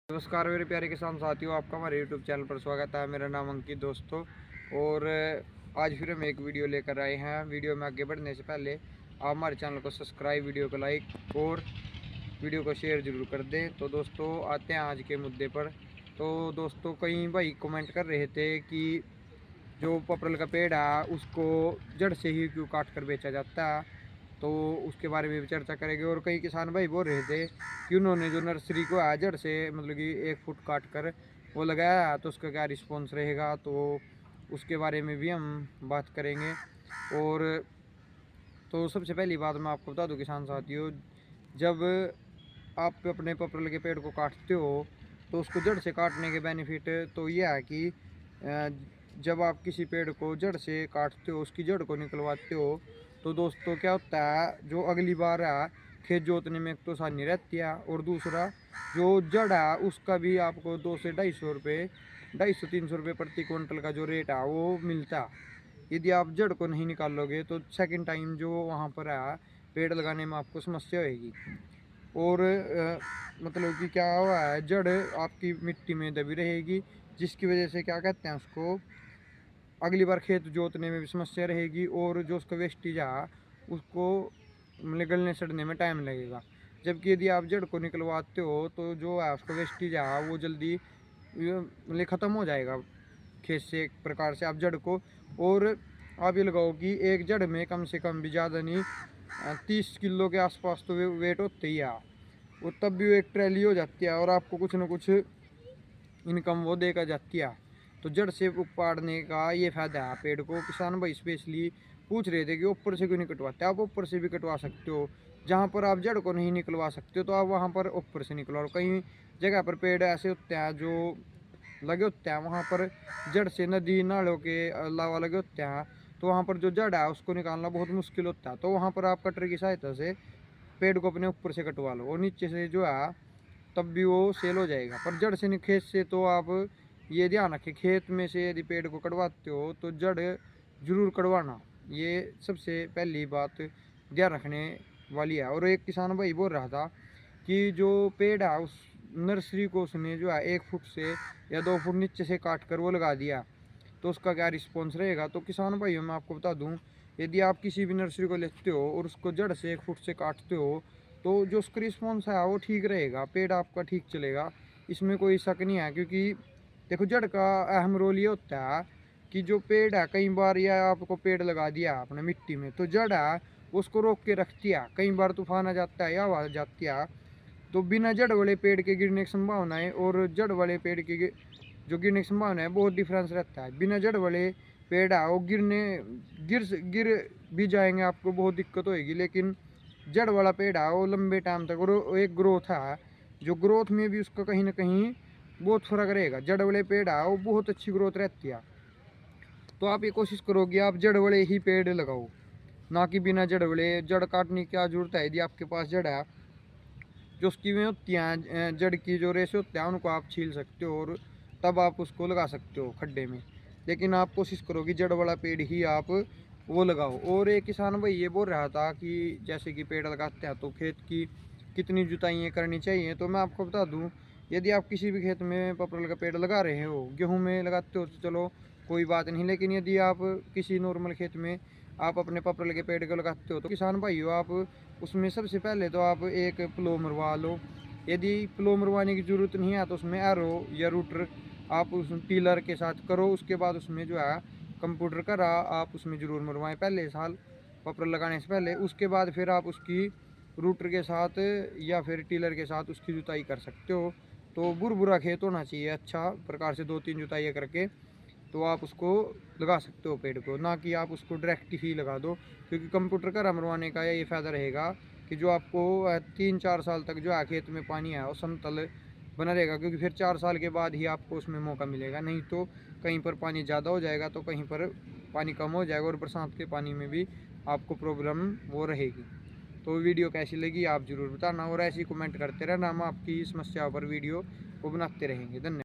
नमस्कार मेरे प्यारे किसान साथियों, आपका हमारे यूट्यूब चैनल पर स्वागत है। मेरा नाम अंकित दोस्तों। और आज फिर हम एक वीडियो लेकर आए हैं। वीडियो में आगे बढ़ने से पहले आप हमारे चैनल को सब्सक्राइब, वीडियो को लाइक और वीडियो को शेयर जरूर कर दें। तो दोस्तों आते हैं आज के मुद्दे पर। तो दोस्तों कई भाई कमेंट कर रहे थे कि जो पपरल का पेड़ है उसको जड़ से ही क्यों काट कर बेचा जाता है, तो उसके बारे में भी चर्चा करेंगे। और कई किसान भाई बोल रहे थे कि उन्होंने जो नर्सरी को है जड़ से मतलब कि 1 फुट काट कर वो लगाया तो उसका क्या रिस्पॉन्स रहेगा, तो उसके बारे में भी हम बात करेंगे। और तो सबसे पहली बात मैं आपको बता दूं किसान साथियों, जब आप अपने पपरल के पेड़ को काटते हो तो उसको जड़ से काटने के बेनिफिट तो ये है कि जब आप किसी पेड़ को जड़ से काटते हो, उसकी जड़ को निकलवाते हो, तो दोस्तों क्या होता है, जो अगली बार है खेत जोतने में एक तो आसानी रहती है, और दूसरा जो जड़ है उसका भी आपको 200 से 250 रुपये, 250 300 रुपये प्रति क्विंटल का जो रेट है वो मिलता है। यदि आप जड़ को नहीं निकालोगे तो सेकंड टाइम जो वहाँ पर है पेड़ लगाने में आपको समस्या होगी। और मतलब कि क्या हुआ है, जड़ आपकी मिट्टी में दबी रहेगी, जिसकी वजह से क्या कहते हैं उसको, अगली बार खेत जोतने में भी समस्या रहेगी, और जो उसका वेस्टेज है उसको मतलब गलने सड़ने में टाइम लगेगा। जबकि यदि आप जड़ को निकलवाते हो तो जो है उसका वेस्टेज है वो जल्दी मतलब ख़त्म हो जाएगा खेत से, एक प्रकार से आप जड़ को। और आप ये लगाओ कि एक जड़ में कम से कम भी ज़्यादा नहीं 30 किलो के आसपास तो वेट होते ही है, वो तब भी वो एक ट्रैली हो जाती है, और आपको कुछ ना कुछ इनकम वो देकर जाती है। तो जड़ से उपाड़ने का ये फ़ायदा है पेड़ को। किसान भाई स्पेशली पूछ रहे थे कि ऊपर से क्यों नहीं कटवाते, आप ऊपर से भी कटवा सकते हो। जहाँ पर आप जड़ को नहीं निकलवा सकते हो तो आप वहाँ पर ऊपर से निकलवाओ। कई जगह पर पेड़ ऐसे होते हैं जो लगे होते हैं, वहाँ पर जड़ से नदी नालों के अलावा लगे होते हैं, तो वहाँ पर जो जड़ है उसको निकालना बहुत मुश्किल होता है। तो वहाँ पर आप कटर की सहायता से पेड़ को अपने ऊपर से कटवा लो, और नीचे से जो है तब भी वो सेल हो जाएगा। पर जड़ से नहीं, खेत से तो आप ये ध्यान रखें, खेत में से यदि पेड़ को कटवाते हो तो जड़ जरूर कटवाना, ये सबसे पहली बात ध्यान रखने वाली है। और एक किसान भाई बोल रहा था कि जो पेड़ है उस नर्सरी को उसने जो है 1 फुट से या 2 फुट नीचे से काट कर वो लगा दिया, तो उसका क्या रिस्पॉन्स रहेगा। तो किसान भाइयों मैं आपको बता दूं, यदि आप किसी भी नर्सरी को लेते हो और उसको जड़ से 1 फुट से काटते हो तो जो उसका रिस्पॉन्स है वो ठीक रहेगा, पेड़ आपका ठीक चलेगा, इसमें कोई शक नहीं है। क्योंकि देखो जड़ का अहम रोल ये होता है कि जो पेड़ है, कई बार या आपको पेड़ लगा दिया आपने मिट्टी में, तो जड़ है उसको रोक के रखती है। कई बार तूफान आ जाता है या हवा आ जाती है, तो बिना जड़ वाले पेड़ के गिरने की संभावना है और जड़ वाले पेड़ की जो गिरने की संभावना है बहुत डिफरेंस रहता है। बिना जड़ वाले पेड़ है वो गिर भी जाएंगे, आपको बहुत दिक्कत होगी। लेकिन जड़ वाला पेड़ है वो लंबे टाइम तक, और वो एक ग्रोथ है, जो ग्रोथ में भी उसका कहीं ना कहीं बहुत फर्क रहेगा। जड़ वाले पेड़ है वो बहुत अच्छी ग्रोथ रहती है। तो आप ये कोशिश करोगे आप जड़ वाले ही पेड़ लगाओ, ना कि बिना जड़ वाले। जड़ काटने की क्या जरूरत है, यदि आपके पास जड़ है, जो उसकी में होती हैं जड़ की जो रेशे होते हैं उनको आप छील सकते हो, और तब आप उसको लगा सकते हो खड्डे में। लेकिन आप कोशिश करो कि जड़ वाला पेड़ ही आप वो लगाओ। और एक किसान भाई ये बोल रहा था कि जैसे कि पेड़ लगाते हैं तो खेत की कितनी जुताइयाँ करनी चाहिए, तो मैं आपको बता दूं, यदि आप किसी भी खेत में पपरल का पेड़ लगा रहे हो, गेहूँ में लगाते हो तो चलो कोई बात नहीं, लेकिन यदि आप किसी नॉर्मल खेत में आप अपने पपरल के पेड़ को लगाते हो तो किसान भाइयों आप उसमें सबसे पहले तो आप एक प्लो मरवा लो। यदि प्लो मरवाने की ज़रूरत नहीं है तो उसमें एरो या रूटर आप उस टीलर के साथ करो। उसके बाद उसमें जो है कंप्यूटर का आप उसमें ज़रूर मरवाएं पहले साल पपर लगाने से पहले। उसके बाद फिर आप उसकी रूटर के साथ या फिर टीलर के साथ उसकी जुताई कर सकते हो। तो बुरा खेत होना चाहिए अच्छा प्रकार से, 2 3 जुताइयाँ करके तो आप उसको लगा सकते हो पेड़ को, ना कि आप उसको डायरेक्ट ही लगा दो। क्योंकि कंप्यूटर का मरवाने का ये फ़ायदा रहेगा कि जो आपको 3 4 साल तक जो है खेत में पानी है वो समतल बना रहेगा, क्योंकि फिर 4 साल के बाद ही आपको उसमें मौका मिलेगा। नहीं तो कहीं पर पानी ज़्यादा हो जाएगा तो कहीं पर पानी कम हो जाएगा, और बरसात के पानी में भी आपको प्रॉब्लम वो रहेगी। तो वीडियो कैसी लगी आप ज़रूर बताना, और ऐसे ही कमेंट करते रहना, हम आपकी समस्या पर वीडियो को बनाते रहेंगे। धन्यवाद।